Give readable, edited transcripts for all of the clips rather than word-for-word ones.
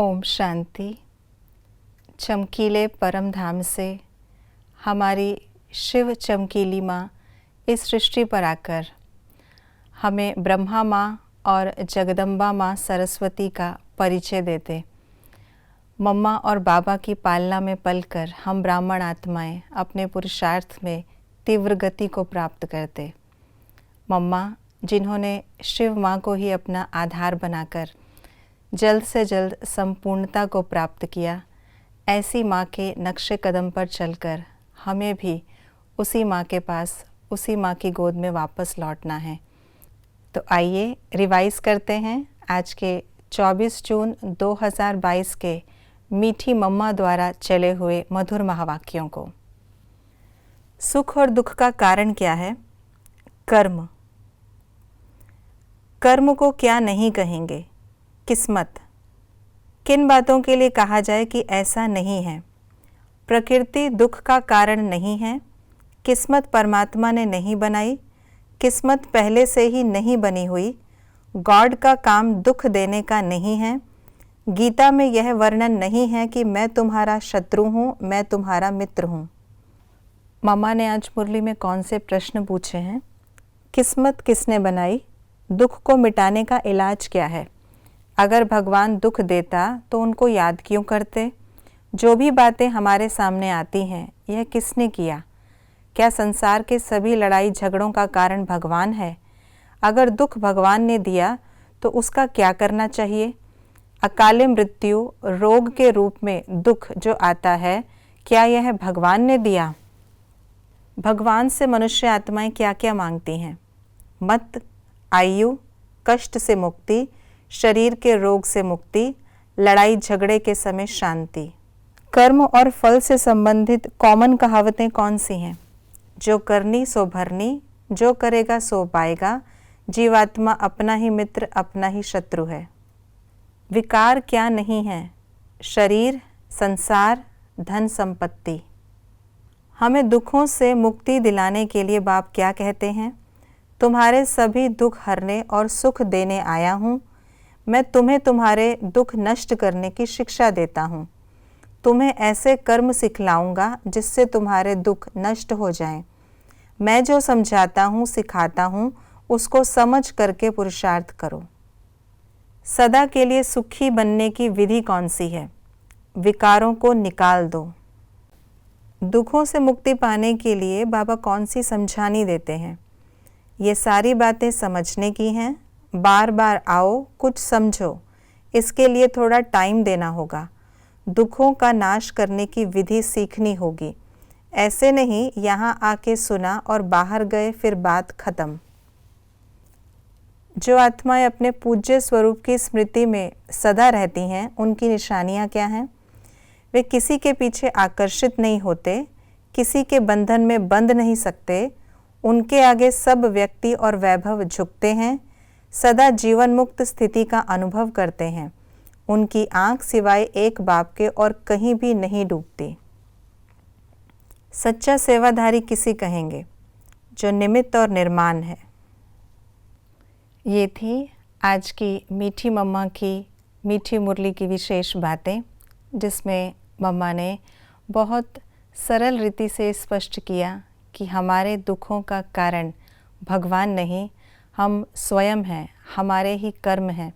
ओम शांति। चमकीले परम धाम से हमारी शिव चमकीली माँ इस सृष्टि पर आकर हमें ब्रह्मा माँ और जगदम्बा माँ सरस्वती का परिचय देते। मम्मा और बाबा की पालना में पलकर हम ब्राह्मण आत्माएं अपने पुरुषार्थ में तीव्र गति को प्राप्त करते। मम्मा जिन्होंने शिव माँ को ही अपना आधार बनाकर जल्द से जल्द संपूर्णता को प्राप्त किया, ऐसी माँ के नक्शे कदम पर चलकर हमें भी उसी माँ के पास, उसी माँ की गोद में वापस लौटना है। तो आइए रिवाइज करते हैं आज के 24 जून 2022 के मीठी मम्मा द्वारा चले हुए मधुर महावाक्यों को। सुख और दुख का कारण क्या है? कर्म। कर्म को क्या नहीं कहेंगे? किस्मत। किन बातों के लिए कहा जाए कि ऐसा नहीं है? प्रकृति दुख का कारण नहीं है। किस्मत परमात्मा ने नहीं बनाई। किस्मत पहले से ही नहीं बनी हुई। गॉड का काम दुख देने का नहीं है। गीता में यह वर्णन नहीं है कि मैं तुम्हारा शत्रु हूँ, मैं तुम्हारा मित्र हूँ। मम्मा ने आज मुरली में कौन से प्रश्न पूछे हैं? किस्मत किसने बनाई? दुख को मिटाने का इलाज क्या है? अगर भगवान दुख देता तो उनको याद क्यों करते? जो भी बातें हमारे सामने आती हैं, यह किसने किया? क्या संसार के सभी लड़ाई झगड़ों का कारण भगवान है? अगर दुख भगवान ने दिया तो उसका क्या करना चाहिए? अकाले मृत्यु, रोग के रूप में दुख जो आता है, क्या यह भगवान ने दिया? भगवान से मनुष्य आत्माएं क्या क्या मांगती हैं? मत, आयु, कष्ट से मुक्ति, शरीर के रोग से मुक्ति, लड़ाई झगड़े के समय शांति। कर्म और फल से संबंधित कॉमन कहावतें कौन सी हैं? जो करनी सो भरनी, जो करेगा सो पाएगा, जीवात्मा अपना ही मित्र अपना ही शत्रु है। विकार क्या नहीं है? शरीर, संसार, धन संपत्ति। हमें दुखों से मुक्ति दिलाने के लिए बाप क्या कहते हैं? तुम्हारे सभी दुख हरने और सुख देने आया हूँ। मैं तुम्हें तुम्हारे दुख नष्ट करने की शिक्षा देता हूँ। तुम्हें ऐसे कर्म सिखलाऊंगा जिससे तुम्हारे दुख नष्ट हो जाएं। मैं जो समझाता हूँ, सिखाता हूँ, उसको समझ करके पुरुषार्थ करो। सदा के लिए सुखी बनने की विधि कौन सी है? विकारों को निकाल दो। दुखों से मुक्ति पाने के लिए बाबा कौन सी समझानी देते हैं? ये सारी बातें समझने की हैं। बार बार आओ, कुछ समझो। इसके लिए थोड़ा टाइम देना होगा। दुखों का नाश करने की विधि सीखनी होगी। ऐसे नहीं यहाँ आके सुना और बाहर गए फिर बात खत्म। जो आत्माएं अपने पूज्य स्वरूप की स्मृति में सदा रहती हैं, उनकी निशानियाँ क्या हैं? वे किसी के पीछे आकर्षित नहीं होते, किसी के बंधन में बंध नहीं सकते। उनके आगे सब व्यक्ति और वैभव झुकते हैं, सदा जीवन मुक्त स्थिति का अनुभव करते हैं। उनकी आंख सिवाय एक बाप के और कहीं भी नहीं डूबती। सच्चा सेवाधारी किसे कहेंगे? जो निमित्त और निर्माण है। ये थी आज की मीठी मम्मा की मीठी मुरली की विशेष बातें, जिसमें मम्मा ने बहुत सरल रीति से स्पष्ट किया कि हमारे दुखों का कारण भगवान नहीं, हम स्वयं हैं, हमारे ही कर्म हैं।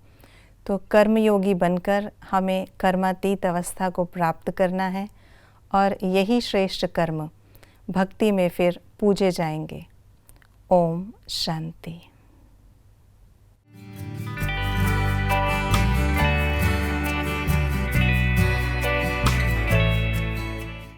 तो कर्मयोगी बनकर हमें कर्मातीत अवस्था को प्राप्त करना है और यही श्रेष्ठ कर्म भक्ति में फिर पूजे जाएंगे। ओम शांति।